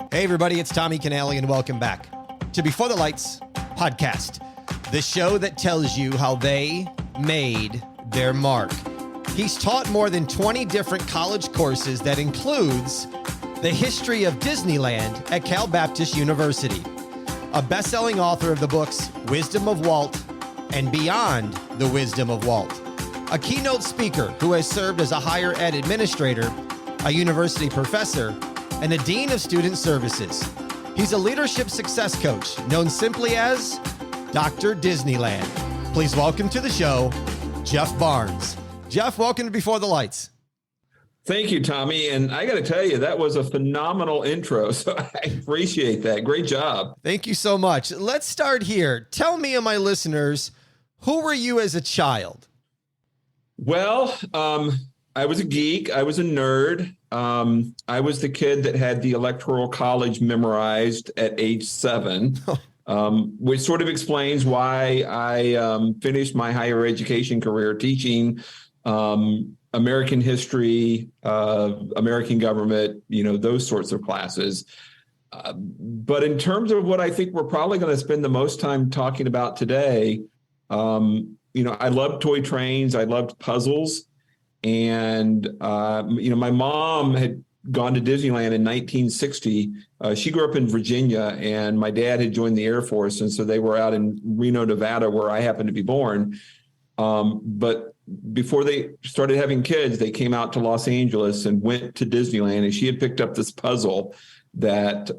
Hey, everybody, it's Tommy Canale, and welcome back to Before the Lights podcast, the show that tells you how they made their mark. He's taught more than 20 different college courses that includes the History of Disneyland at Cal Baptist University, a best-selling author of the books Wisdom of Walt and Beyond the Wisdom of Walt, a keynote speaker who has served as a higher ed administrator, a university professor, and a dean of student services. He's a leadership success coach known simply as Dr. Disneyland. Please welcome to the show, Jeff Barnes. Jeff, welcome to Before the Lights. Thank you, Tommy. And I got to tell you, that was a phenomenal intro. So I appreciate that. Great job. Thank you so much. Let's start here. Tell me and my listeners, who were you as a child? Well, I was a geek. I was a nerd. I was the kid that had the Electoral College memorized at age 7, which sort of explains why I finished my higher education career teaching American history, American government, those sorts of classes. But in terms of what I think we're probably going to spend the most time talking about today, I loved toy trains. I loved puzzles. And, my mom had gone to Disneyland in 1960. She grew up in Virginia, and my dad had joined the Air Force. And so they were out in Reno, Nevada, where I happened to be born. But before they started having kids, they came out to Los Angeles and went to Disneyland. And she had picked up this puzzle that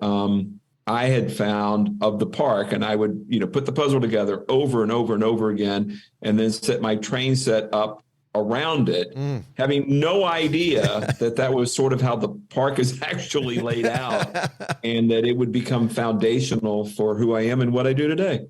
I had found of the park. And I would, put the puzzle together over and over and over again, and then set my train set up around it, having no idea that was sort of how the park is actually laid out, and that it would become foundational for who I am and what I do today.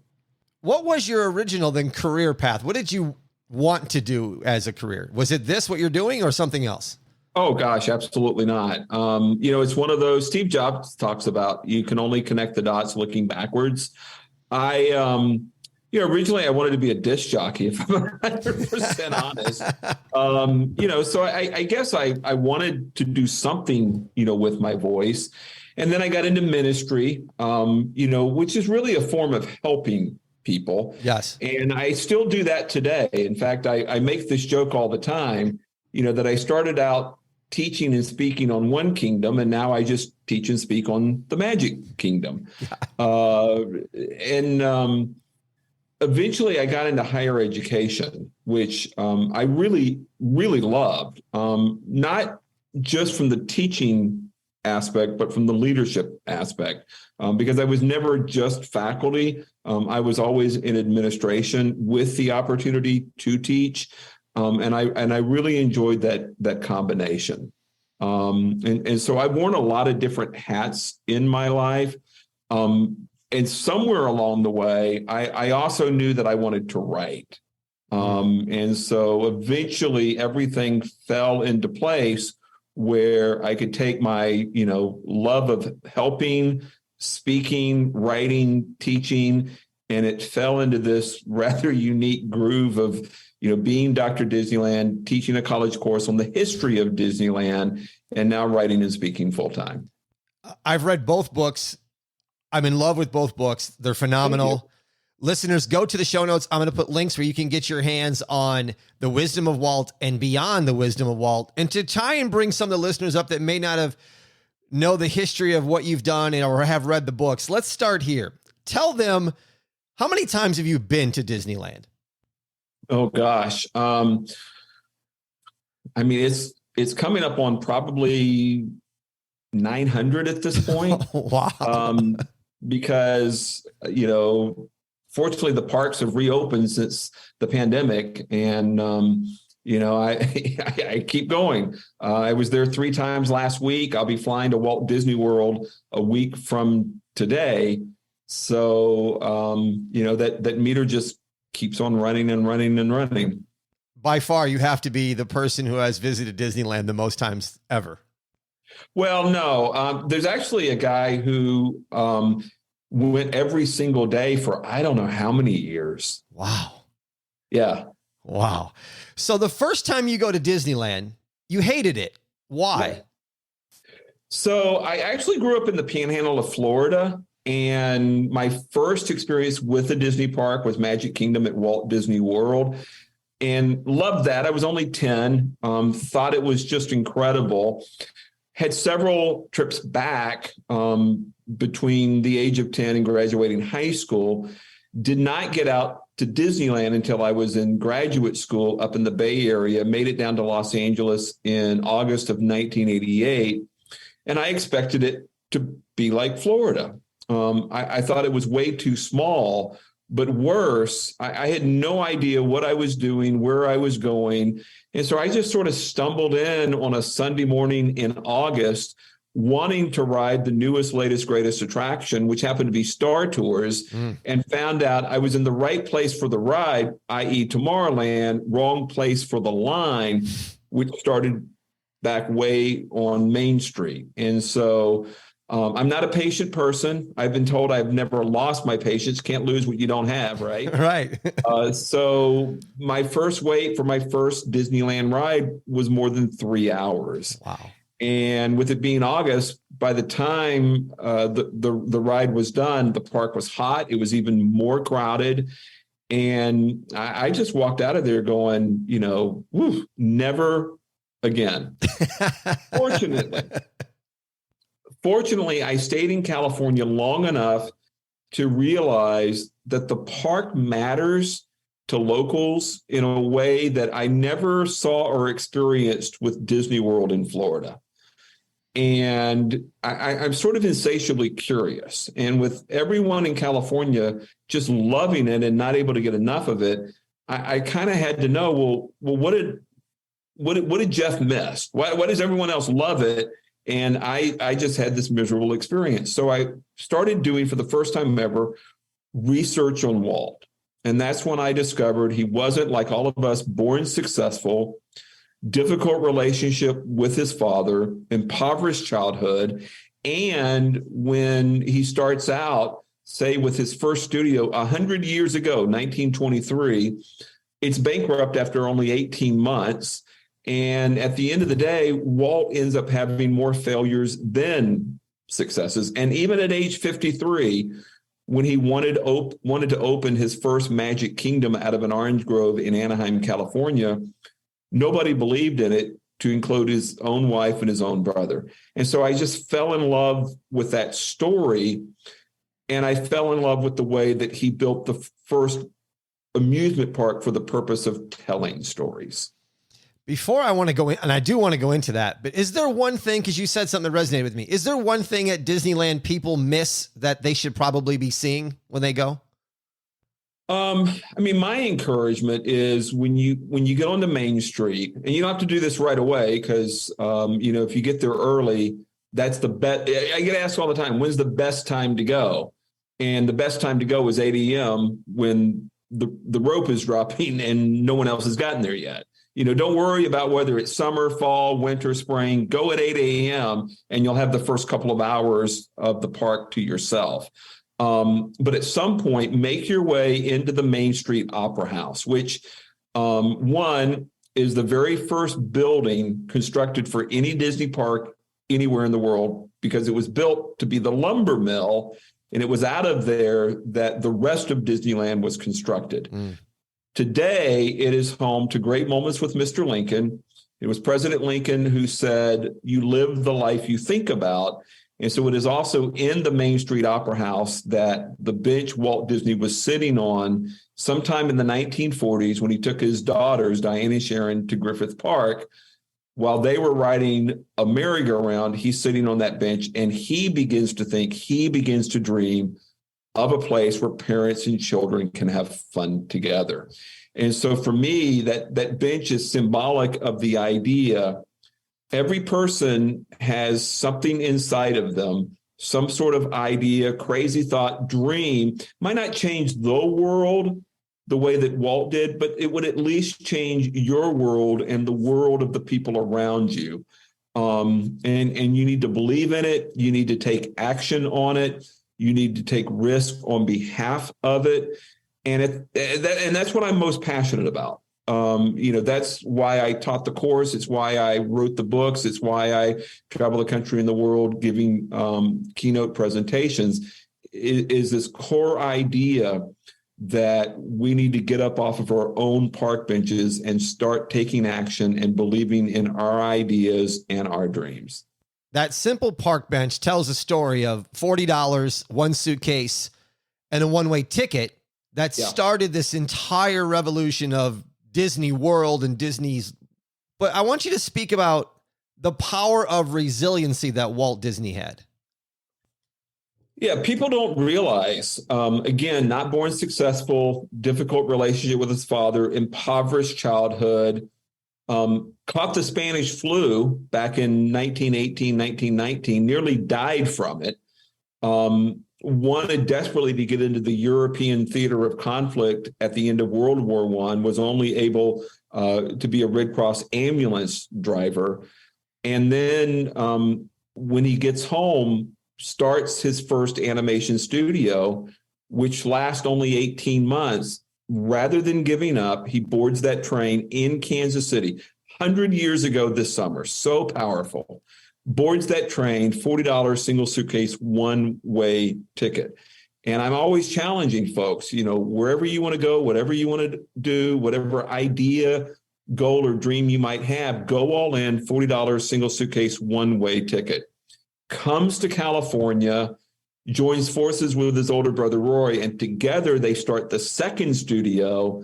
What was your original then career path? What did you want to do as a career? Was it this, what you're doing, or something else? Oh, gosh, absolutely not. It's one of those Steve Jobs talks about, you can only connect the dots looking backwards. Originally I wanted to be a disc jockey, if I'm 100% honest. So I guess I wanted to do something, with my voice. And then I got into ministry, which is really a form of helping people. Yes. And I still do that today. In fact, I make this joke all the time, that I started out teaching and speaking on one kingdom, and now I just teach and speak on the Magic Kingdom. Eventually, I got into higher education, which I really, really loved, not just from the teaching aspect, but from the leadership aspect, because I was never just faculty. I was always in administration with the opportunity to teach, and I really enjoyed that combination. And so I've worn a lot of different hats in my life. And somewhere along the way, I also knew that I wanted to write. And so eventually everything fell into place where I could take my, love of helping, speaking, writing, teaching, and it fell into this rather unique groove of, being Dr. Disneyland, teaching a college course on the history of Disneyland, and now writing and speaking full time. I've read both books. I'm in love with both books. They're phenomenal. Listeners, go to the show notes. I'm going to put links where you can get your hands on the Wisdom of Walt and Beyond the Wisdom of Walt. And to try and bring some of the listeners up that may not have know the history of what you've done or have read the books, let's start here. Tell them, how many times have you been to Disneyland? Oh, gosh. It's coming up on probably 900 at this point. Wow. Because, fortunately the parks have reopened since the pandemic, and, I keep going. I was there 3 times last week. I'll be flying to Walt Disney World a week from today. So, that meter just keeps on running and running and running. By far, you have to be the person who has visited Disneyland the most times ever. Well, no, there's actually a guy who went every single day for I don't know how many years. Wow. Yeah. Wow. So the first time you go to Disneyland, you hated it. Why? So I actually grew up in the Panhandle of Florida, and my first experience with the Disney park was Magic Kingdom at Walt Disney World, and loved that. I was only 10, thought it was just incredible. Had several trips back between the age of 10 and graduating high school. Did not get out to Disneyland until I was in graduate school up in the Bay Area, made it down to Los Angeles in August of 1988. And I expected it to be like Florida. I thought it was way too small, but worse, I had no idea what I was doing, where I was going. And so I just sort of stumbled in on a Sunday morning in August, wanting to ride the newest, latest, greatest attraction, which happened to be Star Tours, and found out I was in the right place for the ride, i.e. Tomorrowland, wrong place for the line, which started back way on Main Street. And so I'm not a patient person. I've been told I've never lost my patience. Can't lose what you don't have, right? Right. So my first wait for my first Disneyland ride was more than 3 hours. Wow. And with it being August, by the time the ride was done, the park was hot. It was even more crowded. And I just walked out of there going, whew, never again. Fortunately, I stayed in California long enough to realize that the park matters to locals in a way that I never saw or experienced with Disney World in Florida. And I'm sort of insatiably curious. And with everyone in California just loving it and not able to get enough of it, I kind of had to know, well, what did Jeff miss? Why does everyone else love it? And I just had this miserable experience. So I started doing, for the first time ever, research on Walt. And that's when I discovered he wasn't, like all of us, born successful, difficult relationship with his father, impoverished childhood. And when he starts out, say with his first studio 100 years ago, 1923, it's bankrupt after only 18 months. And at the end of the day, Walt ends up having more failures than successes. And even at age 53, when he wanted to open his first Magic Kingdom out of an orange grove in Anaheim, California, nobody believed in it, to include his own wife and his own brother. And so I just fell in love with that story. And I fell in love with the way that he built the first amusement park for the purpose of telling stories. Before I want to go in, and I do want to go into that, but is there one thing, because you said something that resonated with me, is there one thing at Disneyland people miss that they should probably be seeing when they go? My encouragement is when you get onto Main Street, and you don't have to do this right away, because, if you get there early, that's the best. I get asked all the time, when's the best time to go? And the best time to go is 8 a.m. when the rope is dropping and no one else has gotten there yet. Don't worry about whether it's summer, fall, winter, spring. Go at 8 a.m. and you'll have the first couple of hours of the park to yourself. But at some point, make your way into the Main Street Opera House, which one is the very first building constructed for any Disney park anywhere in the world, because it was built to be the lumber mill, and it was out of there that the rest of Disneyland was constructed. Today, it is home to great moments with Mr. Lincoln. It was President Lincoln who said, "You live the life you think about." And so it is also in the Main Street Opera House that the bench Walt Disney was sitting on sometime in the 1940s when he took his daughters, Diane and Sharon, to Griffith Park. While they were riding a merry-go-round, he's sitting on that bench, and he begins to dream of a place where parents and children can have fun together. And so for me, that bench is symbolic of the idea every person has something inside of them, some sort of idea, crazy thought, dream. Might not change the world the way that Walt did, but it would at least change your world and the world of the people around you. And you need to believe in it. You need to take action on it. You need to take risk on behalf of it. And that's what I'm most passionate about. That's why I taught the course. It's why I wrote the books. It's why I travel the country and the world giving keynote presentations, is this core idea that we need to get up off of our own park benches and start taking action and believing in our ideas and our dreams. That simple park bench tells a story of $40, one suitcase, and a one-way ticket that started this entire revolution of Disney World and Disney's. But I want you to speak about the power of resiliency that Walt Disney had. Yeah, people don't realize, again, not born successful, difficult relationship with his father, impoverished childhood, caught the Spanish flu back in 1918, 1919, nearly died from it, wanted desperately to get into the European theater of conflict at the end of World War I, was only able to be a Red Cross ambulance driver. And then when he gets home, starts his first animation studio, which lasts only 18 months. Rather than giving up, he boards that train in Kansas City, 100 years ago this summer, so powerful. Boards that train, $40 single suitcase, one-way ticket. And I'm always challenging folks, wherever you want to go, whatever you want to do, whatever idea, goal, or dream you might have, go all in, $40 single suitcase, one-way ticket. Comes to California, joins forces with his older brother, Roy, and together they start the second studio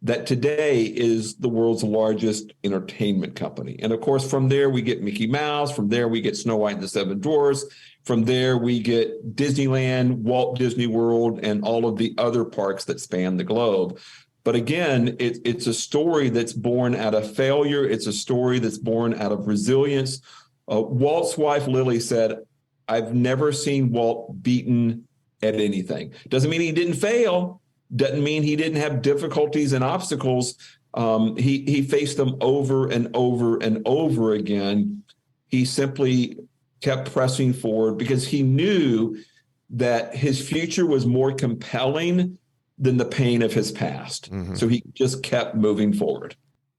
that today is the world's largest entertainment company. And of course, from there, we get Mickey Mouse. From there, we get Snow White and the Seven Dwarfs. From there, we get Disneyland, Walt Disney World, and all of the other parks that span the globe. But again, it's a story that's born out of failure. It's a story that's born out of resilience. Walt's wife, Lily, said, I've never seen Walt beaten at anything. Doesn't mean he didn't fail. Doesn't mean he didn't have difficulties and obstacles. He faced them over and over and over again. He simply kept pressing forward because he knew that his future was more compelling than the pain of his past. Mm-hmm. So he just kept moving forward.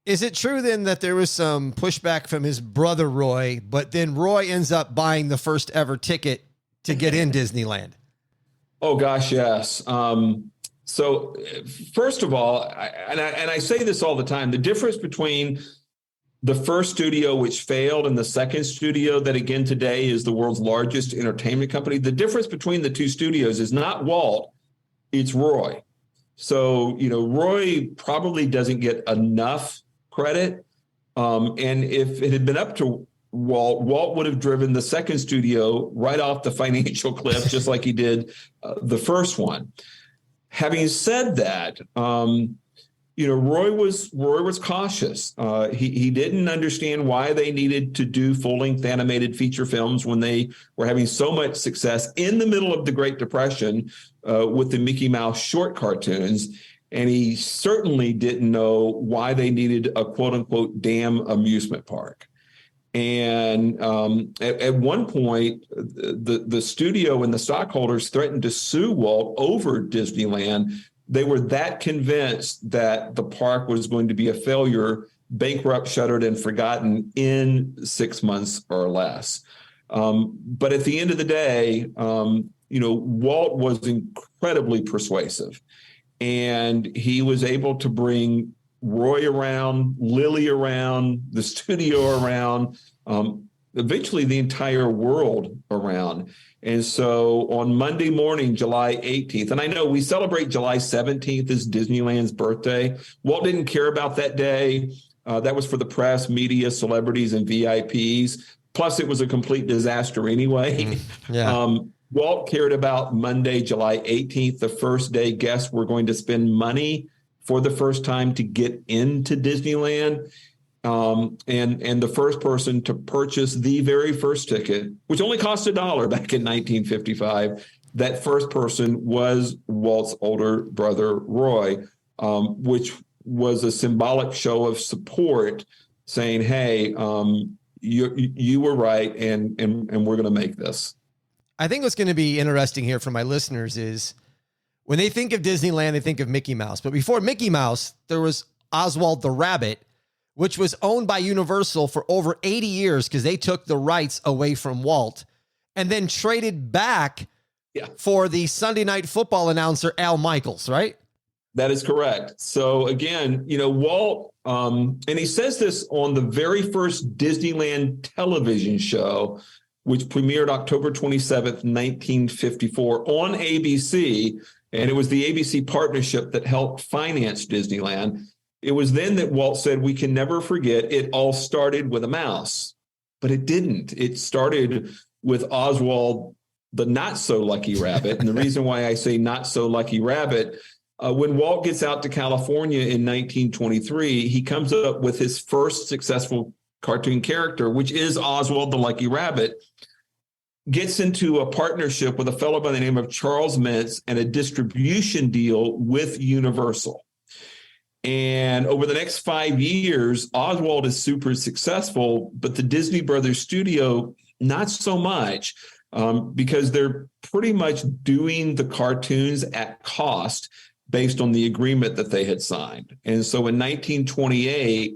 Is it true then that there was some pushback from his brother, Roy, but then Roy ends up buying the first ever ticket to get in Disneyland? Oh, gosh, yes. So first of all, I say this all the time, the difference between the first studio, which failed, and the second studio that, again, today is the world's largest entertainment company, the difference between the two studios is not Walt, it's Roy. So, Roy probably doesn't get enough credit. And if it had been up to Walt would have driven the second studio right off the financial cliff, just like he did the first one. Having said that, Roy was cautious. He didn't understand why they needed to do full-length animated feature films when they were having so much success in the middle of the Great Depression with the Mickey Mouse short cartoons. And he certainly didn't know why they needed a quote-unquote damn amusement park. And at one point, the studio and the stockholders threatened to sue Walt over Disneyland. They were that convinced that the park was going to be a failure, bankrupt, shuttered, and forgotten in 6 months or less. But at the end of the day, Walt was incredibly persuasive. And he was able to bring Roy around, Lily around, the studio around, eventually the entire world around. And so on Monday morning, July 18th, and I know we celebrate July 17th as Disneyland's birthday. Walt didn't care about that day. That was for the press, media, celebrities, and VIPs. Plus, it was a complete disaster anyway. Yeah. Walt cared about Monday, July 18th, the first day guests were going to spend money for the first time to get into Disneyland. And the first person to purchase the very first ticket, which only cost $1 back in 1955, that first person was Walt's older brother, Roy, which was a symbolic show of support saying, hey, you were right, and we're going to make this. I think what's going to be interesting here for my listeners is when they think of Disneyland, they think of Mickey Mouse. But before Mickey Mouse, there was Oswald the Rabbit, which was owned by Universal for over 80 years because they took the rights away from Walt and then traded back for the Sunday Night Football announcer, Al Michaels, right? That is correct. So again, Walt, and he says this on the very first Disneyland television show, which premiered October 27th, 1954 on ABC. And it was the ABC partnership that helped finance Disneyland. It was then that Walt said, we can never forget it all started with a mouse, but it didn't. It started with Oswald, the not so lucky rabbit. And the reason why I say not so lucky rabbit, when Walt gets out to California in 1923, he comes up with his first successful cartoon character, which is Oswald the Lucky Rabbit, gets into a partnership with a fellow by the name of Charles Mintz and a distribution deal with Universal. And over the next 5 years, Oswald is super successful, but the Disney Brothers studio, not so much, because they're pretty much doing the cartoons at cost based on the agreement that they had signed. And so in 1928,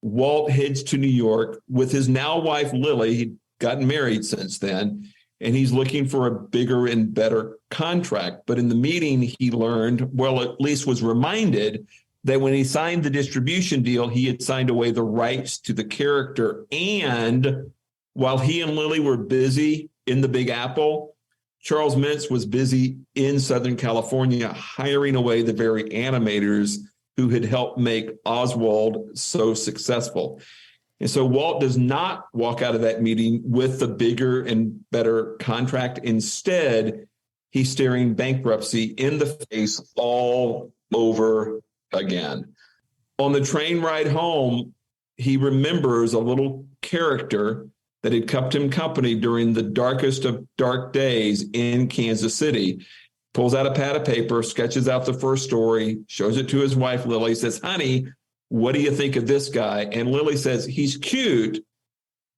Walt heads to New York with his now wife, Lily. He'd gotten married since then, and he's looking for a bigger and better contract. But in the meeting, he learned, well, at least was reminded, that when he signed the distribution deal, he had signed away the rights to the character. And while he and Lily were busy in the Big Apple, Charles Mintz was busy in Southern California hiring away the very animators who had helped make Oswald so successful. And so Walt does not walk out of that meeting with the bigger and better contract. Instead, he's staring bankruptcy in the face all over again. On the train ride home, he remembers a little character that had kept him company during the darkest of dark days in Kansas City. Pulls out a pad of paper, sketches out the first story, shows it to his wife, Lily, says, honey, what do you think of this guy? And Lily says, he's cute.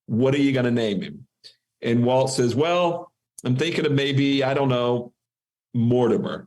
What are you going to name him? And Walt says, well, I'm thinking of maybe, I don't know, Mortimer.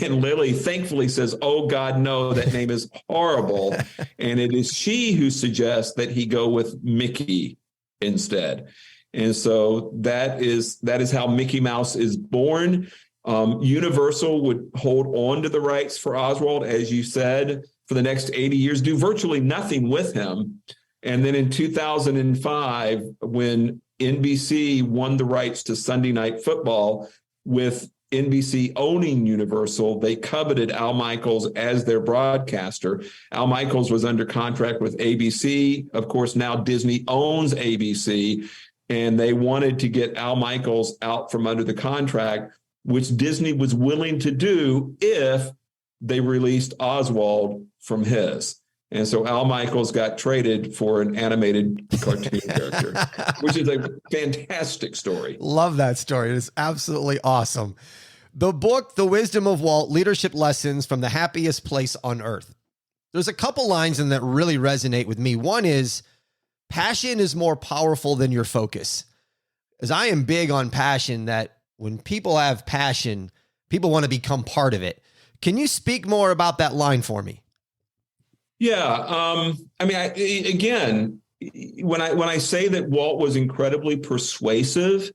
And Lily thankfully says, oh, God, no, that name is horrible. And it is she who suggests that he go with Mickey instead. And so that is how Mickey Mouse is born. Universal would hold on to the rights for Oswald, as you said, for the next 80 years, do virtually nothing with him. And then in 2005, when NBC won the rights to Sunday Night Football, with NBC owning Universal, they coveted Al Michaels as their broadcaster. Al Michaels was under contract with ABC. Of course, now Disney owns ABC, and they wanted to get Al Michaels out from under the contract, which Disney was willing to do if they released Oswald from his. And so Al Michaels got traded for an animated cartoon character, which is a fantastic story. Love that story. It is absolutely awesome. The book, The Wisdom of Walt, Leadership Lessons from the Happiest Place on Earth. There's a couple lines in that really resonate with me. One is, passion is more powerful than your focus. As I am big on passion, that when people have passion, people want to become part of it. Can you speak more about that line for me? Yeah. Again, when I say that Walt was incredibly persuasive,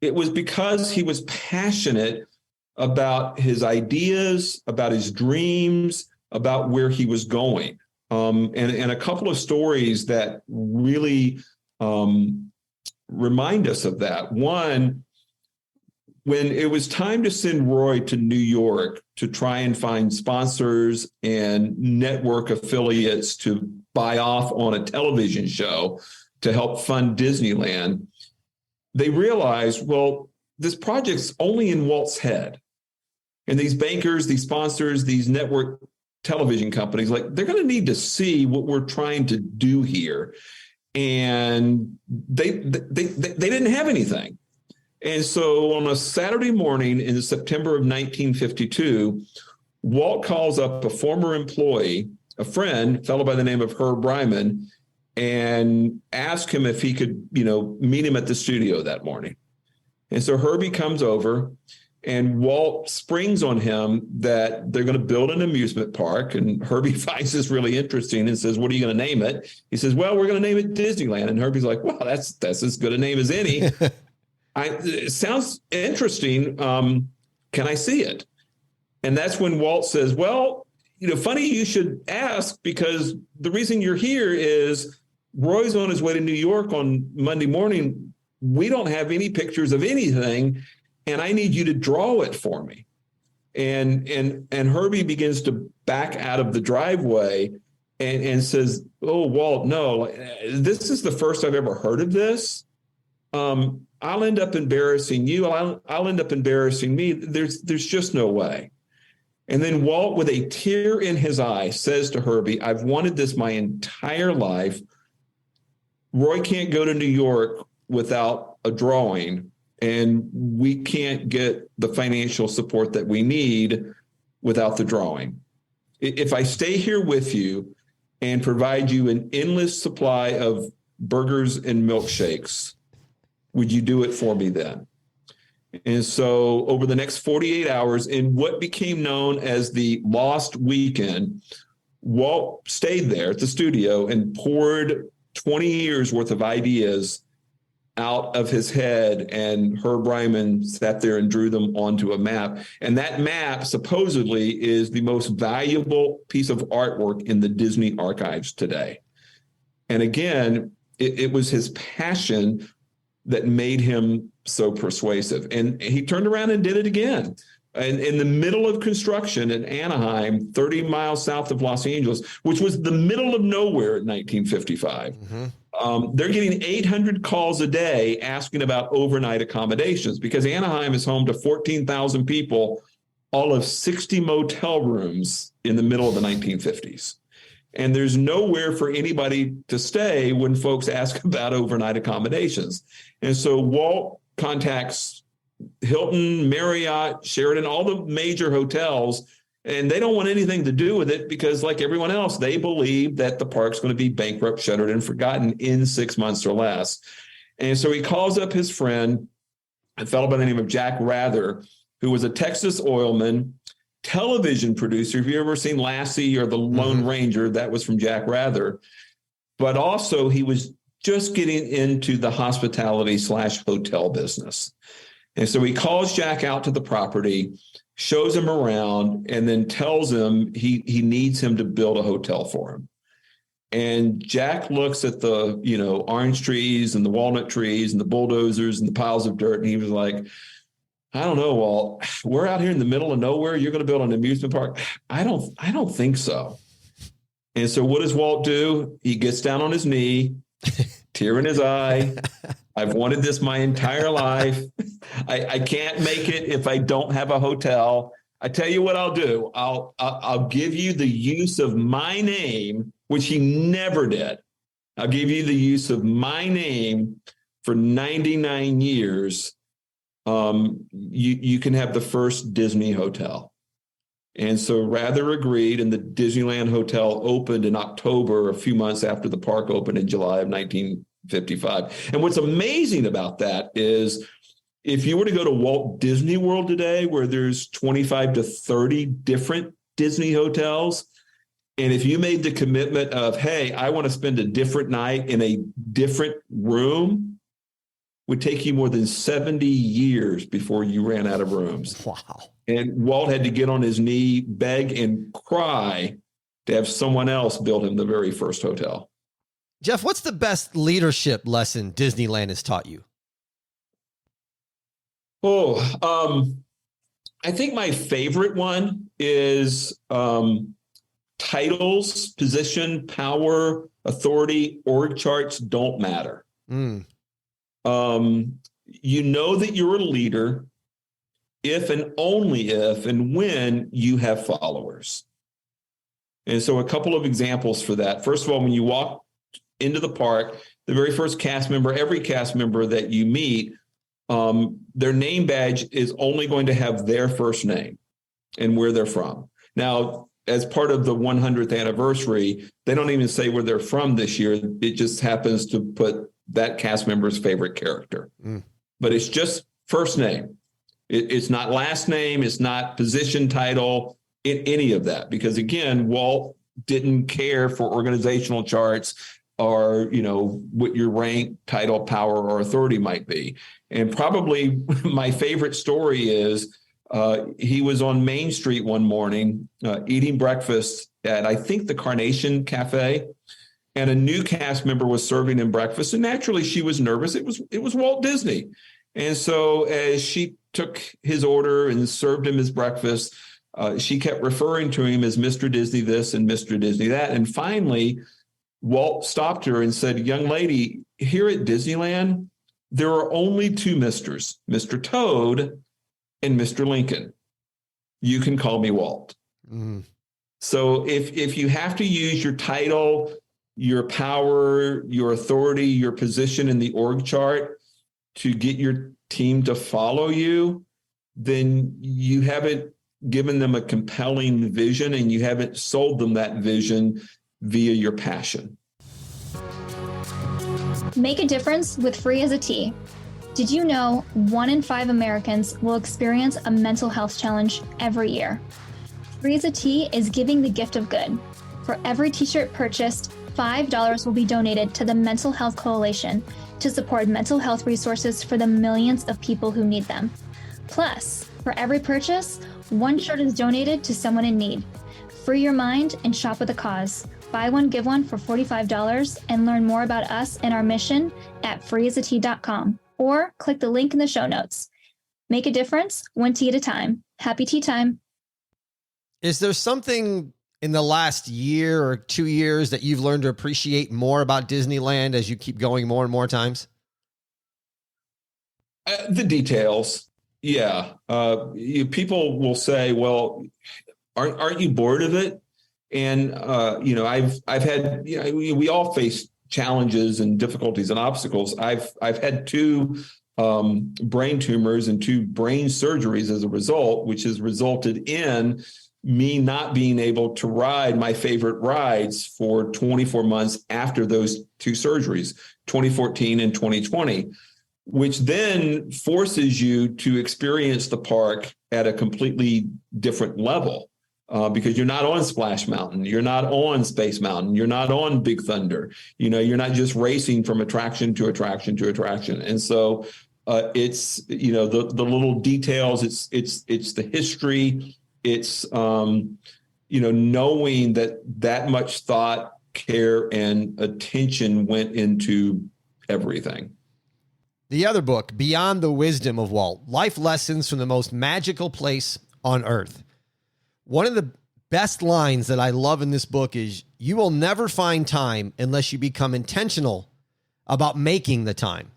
it was because he was passionate about his ideas, about his dreams, about where he was going. And a couple of stories that really remind us of that. One, when it was time to send Roy to New York to try and find sponsors and network affiliates to buy off on a television show to help fund Disneyland, they realized, well, this project's only in Walt's head. And these bankers, these sponsors, these network television companies, like, they're going to need to see what we're trying to do here. And they didn't have anything. And so on a Saturday morning in September of 1952, Walt calls up a former employee, a friend, a fellow by the name of Herb Ryman, and asks him if he could, meet him at the studio that morning. And so Herbie comes over, And Walt springs on him that they're going to build an amusement park. And Herbie finds this really interesting and says, what are you going to name it? He says, well, we're going to name it Disneyland. And Herbie's like, well, that's as good a name as any. It sounds interesting. Can I see it? And that's when Walt says, well, funny you should ask, because the reason you're here is Roy's on his way to New York on Monday morning. We don't have any pictures of anything, and I need you to draw it for me. And Herbie begins to back out of the driveway and says, oh, Walt, no, this is the first I've ever heard of this. I'll end up embarrassing you. I'll end up embarrassing me. There's just no way. And then Walt, with a tear in his eye, says to Herbie, I've wanted this my entire life. Roy can't go to New York without a drawing, and we can't get the financial support that we need without the drawing. If I stay here with you and provide you an endless supply of burgers and milkshakes, would you do it for me then? And so over the next 48 hours, in what became known as the Lost Weekend, Walt stayed there at the studio and poured 20 years worth of ideas out of his head, and Herb Ryman sat there and drew them onto a map. And that map supposedly is the most valuable piece of artwork in the Disney archives today. And again, it was his passion that made him so persuasive. And he turned around and did it again. And in the middle of construction in Anaheim, 30 miles south of Los Angeles, which was the middle of nowhere in 1955, they're getting 800 calls a day asking about overnight accommodations, because Anaheim is home to 14,000 people, all of 60 motel rooms in the middle of the 1950s. And there's nowhere for anybody to stay when folks ask about overnight accommodations. And so Walt contacts Hilton, Marriott, Sheraton, all the major hotels, and they don't want anything to do with it because, like everyone else, they believe that the park's going to be bankrupt, shuttered, and forgotten in 6 months or less. And so he calls up his friend, a fellow by the name of Jack Rather, who was a Texas oilman, television producer. Have you ever seen Lassie or The Lone Ranger? That was from Jack Rather. But also he was just getting into the hospitality/hotel business. And so he calls Jack out to the property, shows him around, and then tells him he needs him to build a hotel for him. And Jack looks at the, orange trees and the walnut trees and the bulldozers and the piles of dirt. And he was like, I don't know, Walt, we're out here in the middle of nowhere. You're going to build an amusement park. I don't think so. And so what does Walt do? He gets down on his knee, tear in his eye. I've wanted this my entire life. I can't make it if I don't have a hotel. I tell you what I'll do. I'll give you the use of my name, which he never did. I'll give you the use of my name for 99 years. You can have the first Disney hotel. And so Rather agreed, and the Disneyland Hotel opened in October, a few months after the park opened in July of 1955. And what's amazing about that is, if you were to go to Walt Disney World today, where there's 25 to 30 different Disney hotels, and if you made the commitment of, hey, I want to spend a different night in a different room, would take you more than 70 years before you ran out of rooms. Wow. And Walt had to get on his knee, beg and cry to have someone else build him the very first hotel. Jeff, what's the best leadership lesson Disneyland has taught you? I think my favorite one is titles, position, power, authority, org charts don't matter. You know that you're a leader if and only if and when you have followers. And so a couple of examples for that. First of all, when you walk into the park, the very first cast member, every cast member that you meet, their name badge is only going to have their first name and where they're from. Now, as part of the 100th anniversary, they don't even say where they're from this year. It just happens to put that cast member's favorite character. But it's just first name. It's not last name. It's not position title, any of that. Because again, Walt didn't care for organizational charts or, what your rank, title, power, or authority might be. And probably my favorite story is he was on Main Street one morning eating breakfast at, I think, the Carnation Cafe. And a new cast member was serving him breakfast. And naturally, she was nervous. It was Walt Disney. And so as she took his order and served him his breakfast, she kept referring to him as Mr. Disney this and Mr. Disney that. And finally, Walt stopped her and said, "Young lady, here at Disneyland, there are only two Misters, Mr. Toad and Mr. Lincoln. You can call me Walt." Mm. So if you have to use your title, your power, your authority, your position in the org chart to get your team to follow you, then you haven't given them a compelling vision and you haven't sold them that vision via your passion. Make a difference with Free as a T. Did you know 1 in 5 Americans will experience a mental health challenge every year? Free as a T is giving the gift of good. For every t-shirt purchased, $5 will be donated to the Mental Health Coalition to support mental health resources for the millions of people who need them. Plus, for every purchase, 1 shirt is donated to someone in need. Free your mind and shop with a cause. Buy one, give one for $45 and learn more about us and our mission at freeasat.com or click the link in the show notes. Make a difference, 1 tea at a time. Happy tea time. Is there something in the last year or 2 years that you've learned to appreciate more about Disneyland as you keep going more and more times? The details. Yeah. People will say, well, aren't you bored of it? And, I've had, we all face challenges and difficulties and obstacles. I've had 2 brain tumors and 2 brain surgeries as a result, which has resulted in me not being able to ride my favorite rides for 24 months after those 2 surgeries, 2014 and 2020, which then forces you to experience the park at a completely different level. Because you're not on Splash Mountain, you're not on Space Mountain, you're not on Big Thunder. You're not just racing from attraction to attraction to attraction. And so it's the little details. It's the history. It's knowing that much thought, care, and attention went into everything. The other book, Beyond the Wisdom of Walt: Life Lessons from the Most Magical Place on Earth. One of the best lines that I love in this book is, you will never find time unless you become intentional about making the time.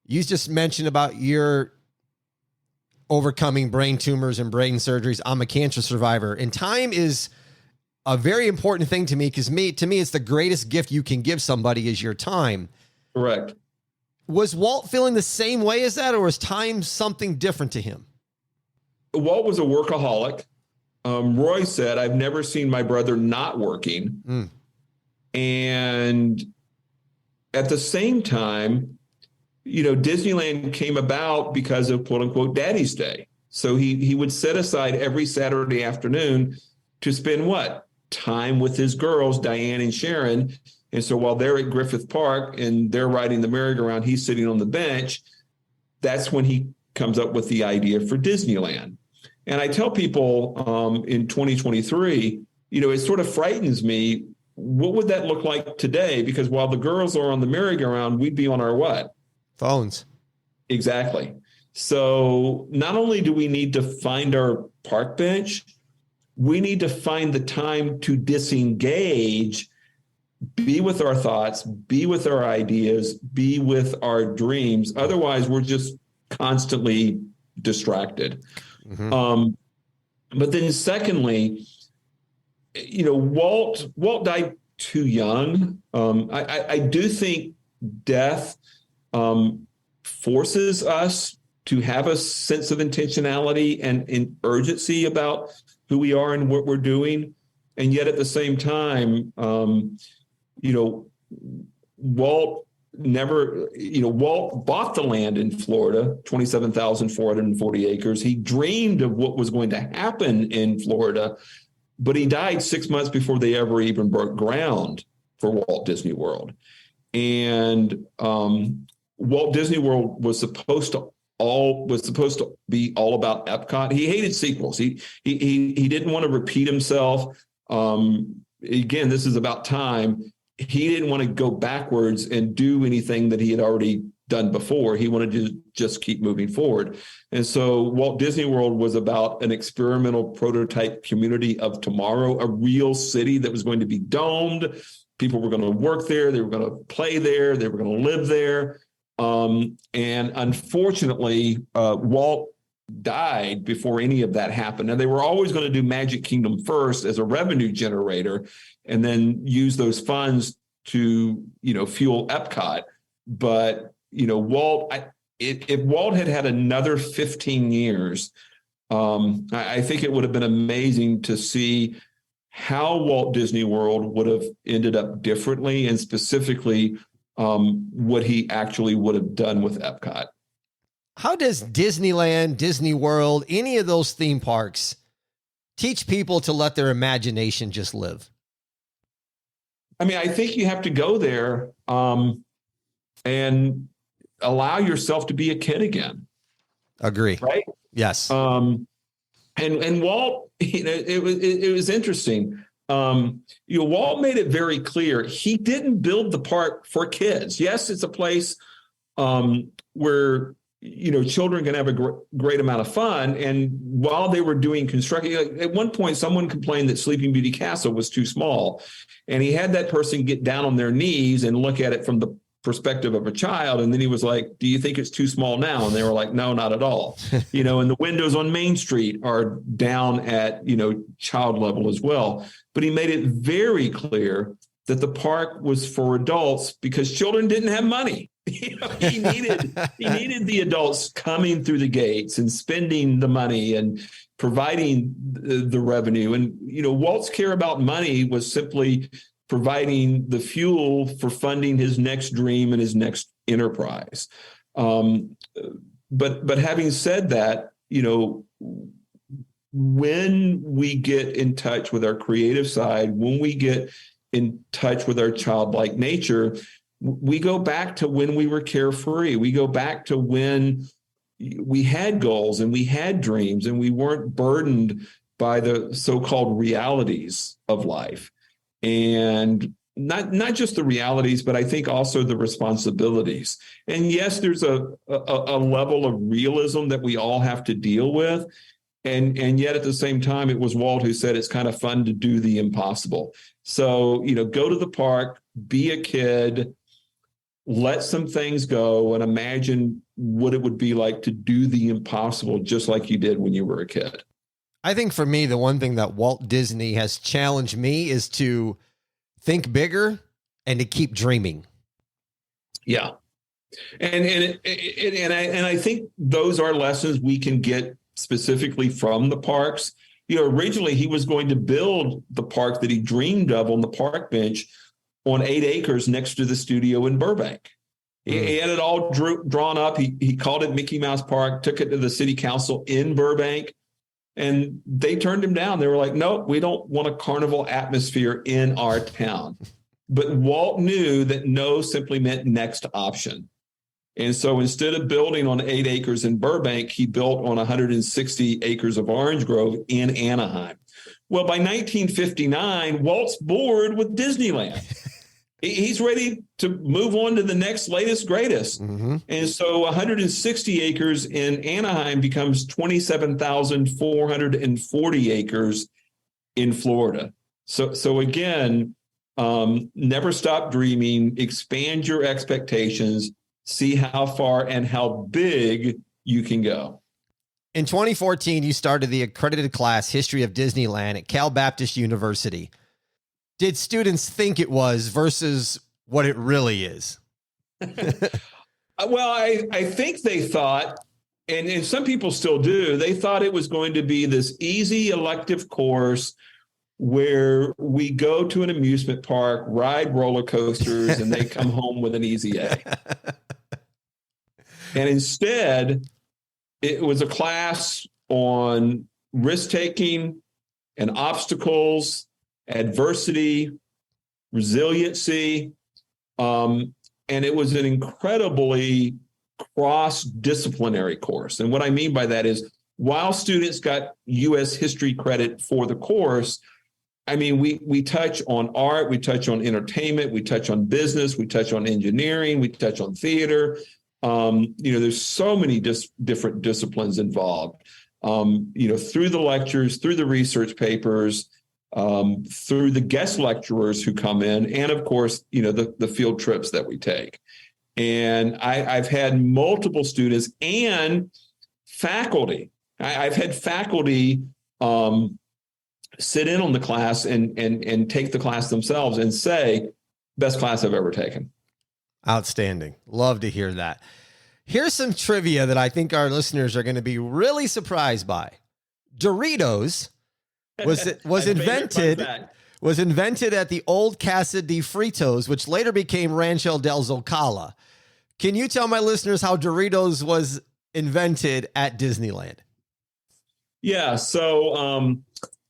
You just mentioned about your overcoming brain tumors and brain surgeries. I'm a cancer survivor, and time is a very important thing to me because to me, it's the greatest gift you can give somebody is your time. Correct. Was Walt feeling the same way as that, or was time something different to him? Walt was a workaholic. Roy said, "I've never seen my brother not working." Mm. And at the same time, Disneyland came about because of quote unquote Daddy's Day. So he would set aside every Saturday afternoon to spend time with his girls, Diane and Sharon. And so while they're at Griffith Park and they're riding the merry-go-round, he's sitting on the bench. That's when he comes up with the idea for Disneyland. And I tell people in 2023, it sort of frightens me. What would that look like today? Because while the girls are on the merry-go-round, we'd be on our what? Phones. Exactly. So not only do we need to find our park bench, we need to find the time to disengage, be with our thoughts, be with our ideas, be with our dreams. Otherwise, we're just constantly distracted. Mm-hmm. But then secondly, Walt died too young. I do think death forces us to have a sense of intentionality and urgency about who we are and what we're doing. And yet at the same time, Walt never, Walt bought the land in Florida, 27,440 acres. He dreamed of what was going to happen in Florida, but he died 6 months before they ever even broke ground for Walt Disney World. And Walt Disney World was supposed to be all about Epcot. He hated sequels. He didn't want to repeat himself. Again, this is about time. He didn't want to go backwards and do anything that he had already done before. He wanted to just keep moving forward. And so Walt Disney World was about an experimental prototype community of tomorrow, a real city that was going to be domed. People were going to work there. They were going to play there. They were going to live there. And unfortunately, Walt died before any of that happened. And they were always going to do Magic Kingdom first as a revenue generator and then use those funds to, fuel Epcot. But, Walt, if Walt had had another 15 years, I think it would have been amazing to see how Walt Disney World would have ended up differently, and specifically what he actually would have done with Epcot. How does Disneyland, Disney World, any of those theme parks teach people to let their imagination just live? I mean, I think you have to go there and allow yourself to be a kid again. Agree. Right? Yes. And Walt, it was interesting. Walt made it very clear he didn't build the park for kids. Yes, it's a place where children can have a great amount of fun. And while they were doing construction, at one point, someone complained that Sleeping Beauty Castle was too small. And he had that person get down on their knees and look at it from the perspective of a child. And then he was like, do you think it's too small now? And they were like, no, not at all. And the windows on Main Street are down at, child level as well. But he made it very clear that the park was for adults because children didn't have money. He needed the adults coming through the gates and spending the money and providing the revenue. And, Walt's care about money was simply providing the fuel for funding his next dream and his next enterprise. But having said that, when we get in touch with our creative side, when we get in touch with our childlike nature, we go back to when we were carefree. We go back to when we had goals and we had dreams and we weren't burdened by the so-called realities of life. And not just the realities, but I think also the responsibilities. And yes, there's a level of realism that we all have to deal with. And yet at the same time, it was Walt who said it's kind of fun to do the impossible. So, go to the park, be a kid, let some things go, and imagine what it would be like to do the impossible, just like you did when you were a kid. I think for me, the one thing that Walt Disney has challenged me is to think bigger and to keep dreaming. Yeah. And I think those are lessons we can get specifically from the parks. Originally he was going to build the park that he dreamed of on the park bench on 8 acres next to the studio in Burbank. He had it all drawn up. He called it Mickey Mouse Park, took it to the city council in Burbank, and they turned him down. They were like, no, we don't want a carnival atmosphere in our town. But Walt knew that no simply meant next option. And so instead of building on 8 acres in Burbank, he built on 160 acres of orange grove in Anaheim. Well, by 1959, Walt's bored with Disneyland. He's ready to move on to the next latest, greatest. Mm-hmm. And so 160 acres in Anaheim becomes 27,440 acres in Florida. So again, never stop dreaming, expand your expectations, see how far and how big you can go. In 2014, you started the accredited class, History of Disneyland at Cal Baptist University. Did students think it was versus what it really is? Well, I think they thought, and some people still do, they thought it was going to be this easy elective course where we go to an amusement park, ride roller coasters, and they come home with an easy A. And instead, it was a class on risk-taking and obstacles, adversity, resiliency. And it was an incredibly cross-disciplinary course. And what I mean by that is, while students got U.S. history credit for the course, I mean, we touch on art, we touch on entertainment, we touch on business, we touch on engineering, we touch on theater. There's so many different disciplines involved, through the lectures, through the research papers, through the guest lecturers who come in, and of course, the field trips that we take. And I've had multiple students and faculty. I've had faculty sit in on the class and take the class themselves and say, best class I've ever taken. Outstanding. Love to hear that. Here's some trivia that I think our listeners are going to be really surprised by. Doritos was invented at the old Casa de Fritos, which later became Rancho del Zocala. Can you tell my listeners how Doritos was invented at Disneyland? Yeah. So,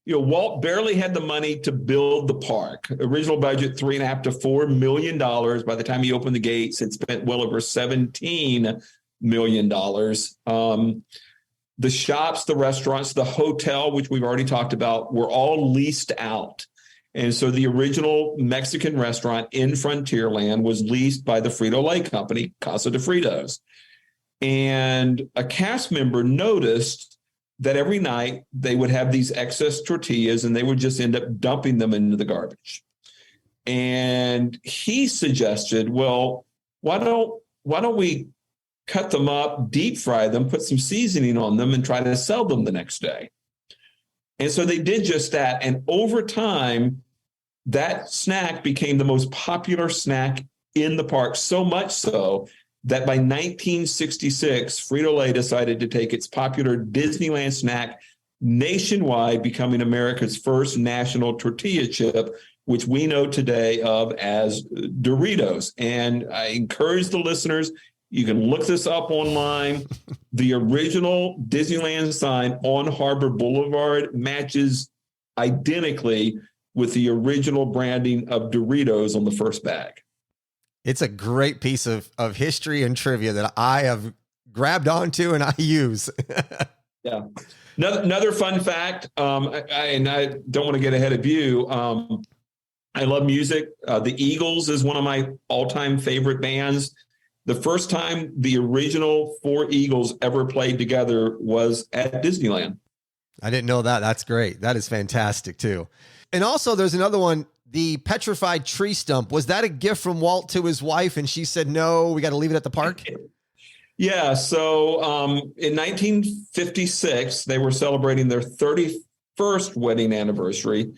Walt barely had the money to build the park. Original budget, $3.5 to $4 million. By the time he opened the gates, it spent well over $17 million. The shops, the restaurants, the hotel, which we've already talked about, were all leased out. And so the original Mexican restaurant in Frontierland was leased by the Frito-Lay company, Casa de Fritos. And a cast member noticed that every night they would have these excess tortillas and they would just end up dumping them into the garbage. And he suggested, well, why don't we cut them up, deep fry them, put some seasoning on them, and try to sell them the next day? And so they did just that. And over time, that snack became the most popular snack in the park, so much so that by 1966, Frito-Lay decided to take its popular Disneyland snack nationwide, becoming America's first national tortilla chip, which we know today of as Doritos. And I encourage the listeners, you can look this up online. The original Disneyland sign on Harbor Boulevard matches identically with the original branding of Doritos on the first bag. It's a great piece of history and trivia that I have grabbed onto and I use. Yeah. Another fun fact, I don't want to get ahead of you. I love music. The Eagles is one of my all-time favorite bands. The first time the original four Eagles ever played together was at Disneyland. I didn't know that. That's great. That is fantastic too. And also there's another one, the petrified tree stump. Was that a gift from Walt to his wife and she said, no, we got to leave it at the park? Yeah. So in 1956, they were celebrating their 31st wedding anniversary,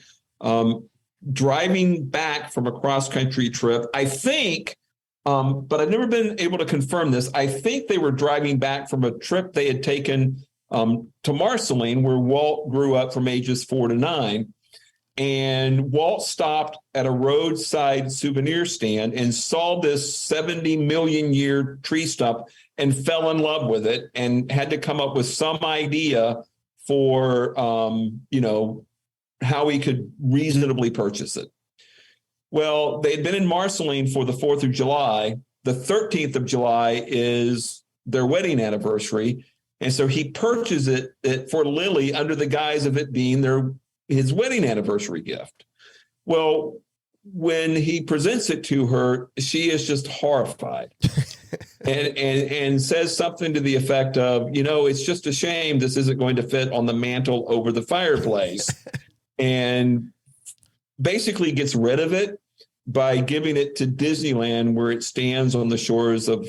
driving back from a cross-country trip. I think, but I've never been able to confirm this. I think they were driving back from a trip they had taken to Marceline, where Walt grew up from ages 4 to 9. And Walt stopped at a roadside souvenir stand and saw this 70 million year tree stump and fell in love with it and had to come up with some idea for, how he could reasonably purchase it. Well, they had been in Marceline for the 4th of July. The 13th of July is their wedding anniversary. And so he purchased it for Lily under the guise of it being his wedding anniversary gift. Well, when he presents it to her, she is just horrified and says something to the effect of, it's just a shame this isn't going to fit on the mantle over the fireplace. And basically gets rid of it by giving it to Disneyland, where it stands on the shores of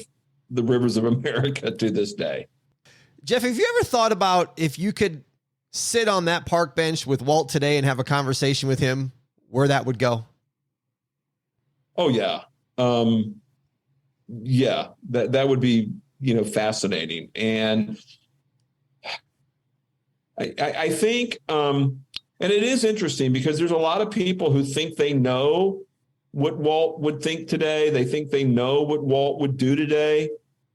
the rivers of America to this day. Jeff, have you ever thought about if you could sit on that park bench with Walt today and have a conversation with him, where that would go? Oh, yeah. That would be, fascinating. And I think And it is interesting because there's a lot of people who think they know what Walt would think today. They think they know what Walt would do today.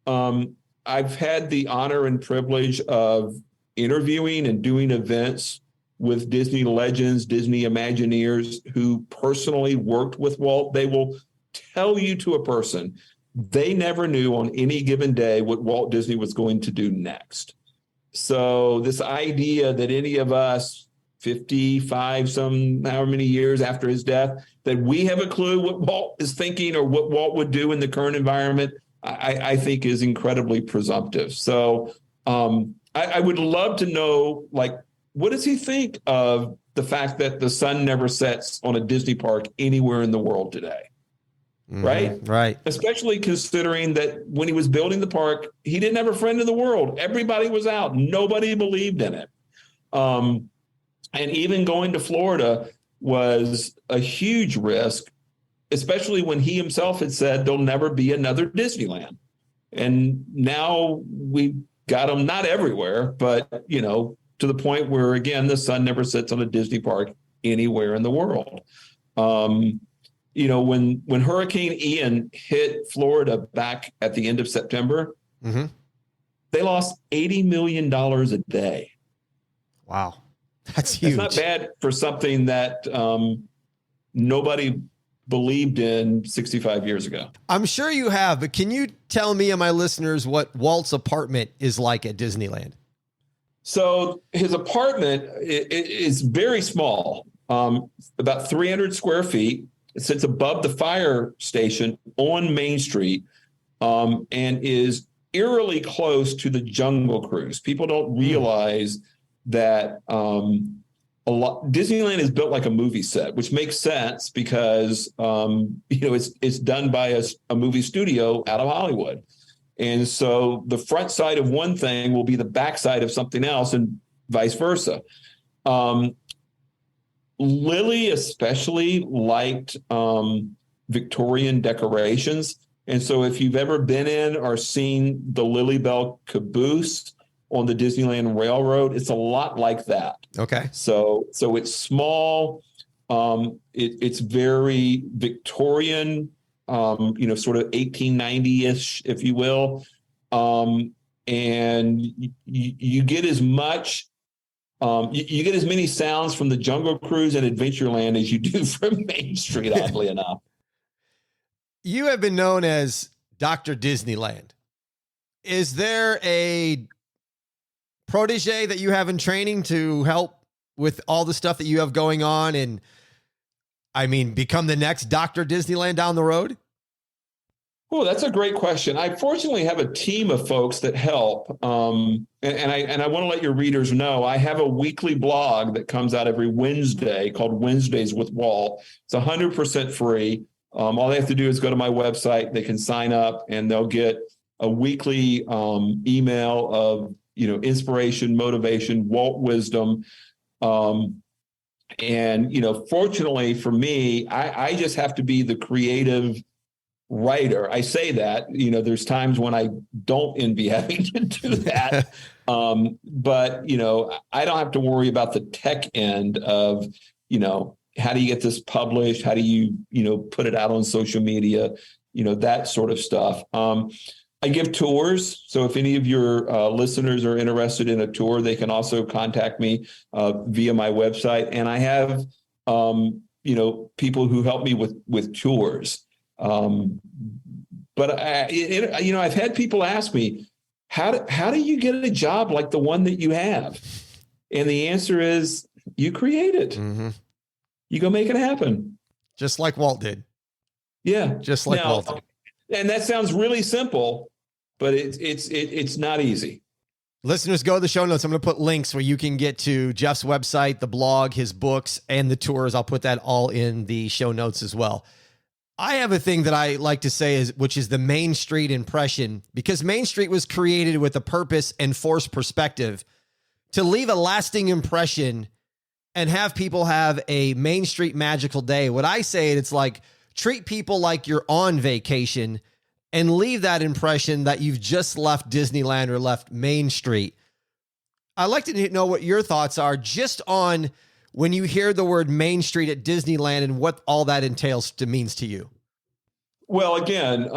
I've had the honor and privilege of interviewing and doing events with Disney legends, Disney Imagineers who personally worked with Walt. They will tell you to a person, they never knew on any given day what Walt Disney was going to do next. So this idea that any of us 55, however many years after his death, that we have a clue what Walt is thinking or what Walt would do in the current environment, I think is incredibly presumptive. So I would love to know, like, what does he think of the fact that the sun never sets on a Disney park anywhere in the world today? Mm-hmm. Right. Especially considering that when he was building the park, he didn't have a friend in the world. Everybody was out. Nobody believed in it. And even going to Florida was a huge risk, especially when he himself had said there'll never be another Disneyland. And now we got them not everywhere, but, to the point where, again, the sun never sets on a Disney park anywhere in the world. When Hurricane Ian hit Florida back at the end of September, mm-hmm. they lost $80 million a day. Wow. That's huge. That's not bad for something that nobody believed in 65 years ago. I'm sure you have, but can you tell me and my listeners what Walt's apartment is like at Disneyland? So his apartment is very small, about 300 square feet. It sits above the fire station on Main Street, and is eerily close to the Jungle Cruise. People don't realize that Disneyland is built like a movie set, which makes sense because it's done by a movie studio out of Hollywood. And so the front side of one thing will be the back side of something else and vice versa. Lily especially liked Victorian decorations. And so if you've ever been in or seen the Lily Bell caboose on the Disneyland Railroad, it's a lot like that. Okay. So it's small. It's very Victorian, sort of 1890-ish, if you will. And you get as much, you get as many sounds from the Jungle Cruise and Adventureland as you do from Main Street, oddly enough. You have been known as Dr. Disneyland. Is there a protege that you have in training to help with all the stuff that you have going on and, become the next Dr. Disneyland down the road? Oh, that's a great question. I fortunately have a team of folks that help. And I want to let your readers know, I have a weekly blog that comes out every Wednesday called Wednesdays with Walt. It's 100% free. All they have to do is go to my website. They can sign up and they'll get a weekly email of, inspiration, motivation, Walt wisdom. Fortunately for me, I just have to be the creative writer. I say that, there's times when I don't envy having to do that. But I don't have to worry about the tech end of, how do you get this published? How do you, put it out on social media? That sort of stuff. I give tours. So if any of your listeners are interested in a tour, they can also contact me via my website. And I have, people who help me with tours. But I've had people ask me, how do you get a job like the one that you have? And the answer is you create it. Mm-hmm. You go make it happen. Just like Walt did. Yeah. Just like Walt did. And that sounds really simple, but it's not easy. Listeners, go to the show notes. I'm going to put links where you can get to Jeff's website, the blog, his books, and the tours. I'll put that all in the show notes as well. I have a thing that I like to say which is the Main Street impression, because Main Street was created with a purpose and forced perspective to leave a lasting impression and have people have a Main Street magical day. What I say, it's like treat people like you're on vacation and leave that impression that you've just left Disneyland or left Main Street. I'd like to know what your thoughts are just on when you hear the word Main Street at Disneyland and what all that entails means to you? Well, again,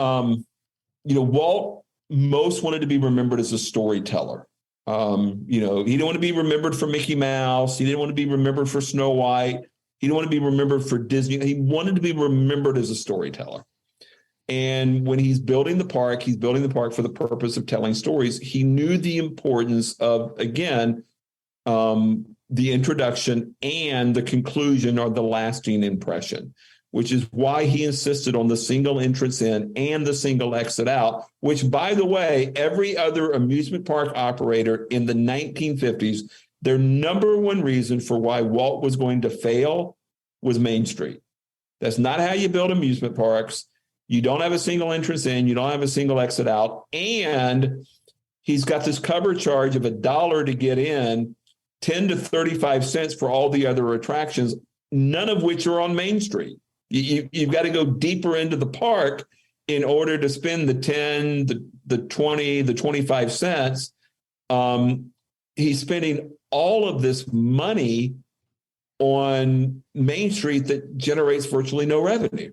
Walt most wanted to be remembered as a storyteller. He didn't want to be remembered for Mickey Mouse. He didn't want to be remembered for Snow White. He didn't want to be remembered for Disney. He wanted to be remembered as a storyteller. And when he's building the park for the purpose of telling stories. He knew the importance of, again, the introduction and the conclusion or the lasting impression, which is why he insisted on the single entrance in and the single exit out, which, by the way, every other amusement park operator in the 1950s, their number one reason for why Walt was going to fail was Main Street. That's not how you build amusement parks. You don't have a single entrance in, you don't have a single exit out, and he's got this cover charge of $1 to get in, 10 to 35 cents for all the other attractions, none of which are on Main Street. You've got to go deeper into the park in order to spend the 10, the 20, the 25 cents. He's spending all of this money on Main Street that generates virtually no revenue.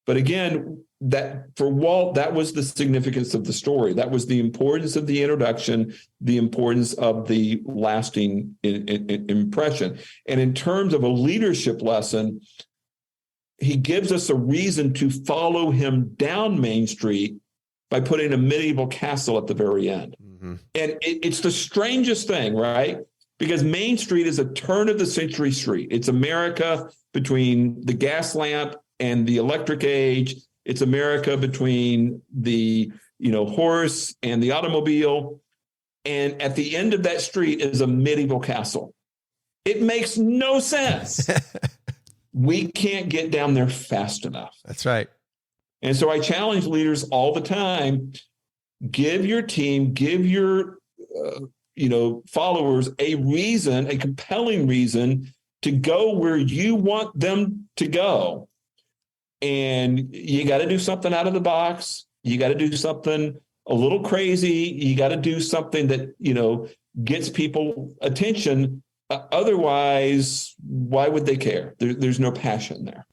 But again, that for Walt, that was the significance of the story. That was the importance of the introduction, the importance of the lasting impression. And in terms of a leadership lesson, he gives us a reason to follow him down Main Street by putting a medieval castle at the very end. Mm-hmm. And it's the strangest thing, right? Because Main Street is a turn of the century street. It's America between the gas lamp and the electric age. It's America between the horse and the automobile. And at the end of that street is a medieval castle. It makes no sense. We can't get down there fast enough. That's right. And so I challenge leaders all the time, give your team, give your followers a reason, a compelling reason to go where you want them to go. And you got to do something out of the box. You got to do something a little crazy. You got to do something that, gets people attention. Otherwise, why would they care? There's no passion there.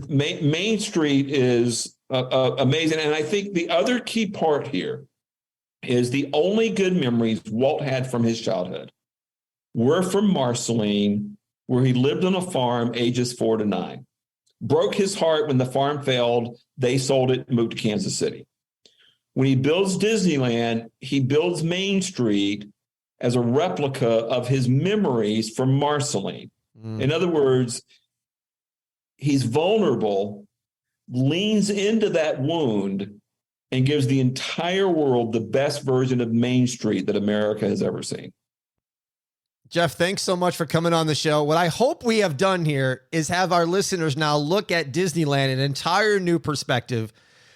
Main Street is amazing. And I think the other key part here is the only good memories Walt had from his childhood were from Marceline, where he lived on a farm ages 4 to 9. Broke his heart when the farm failed. They sold it and moved to Kansas City. When he builds Disneyland, he builds Main Street as a replica of his memories from Marceline. In other words, he's vulnerable, leans into that wound, and gives the entire world the best version of Main Street that America has ever seen. Jeff, thanks so much for coming on the show. What I hope we have done here is have our listeners now look at Disneyland in an entire new perspective.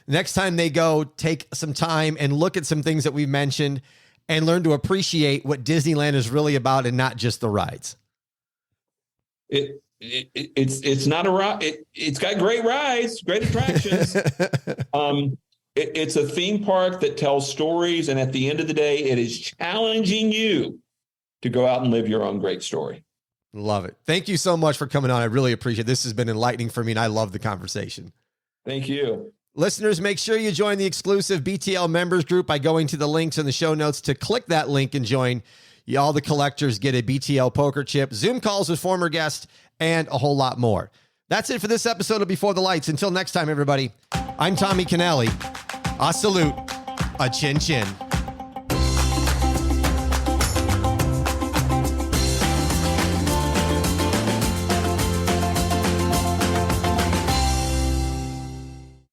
Next time they go, take some time and look at some things that we mentioned and learn to appreciate what Disneyland is really about and not just the rides. It's not a ride. It's got great rides, great attractions. It's a theme park that tells stories. And at the end of the day, it is challenging you to go out and live your own great story. Love it. Thank you so much for coming on. I really appreciate it. This has been enlightening for me, and I love the conversation. Thank you. Listeners, make sure you join the exclusive BTL members group by going to the links in the show notes to click that link and join. All the collectors get a BTL poker chip, Zoom calls with former guests, and a whole lot more. That's it for this episode of Before the Lights. Until next time, everybody, I'm Tommy Canale. A salute. A chin chin.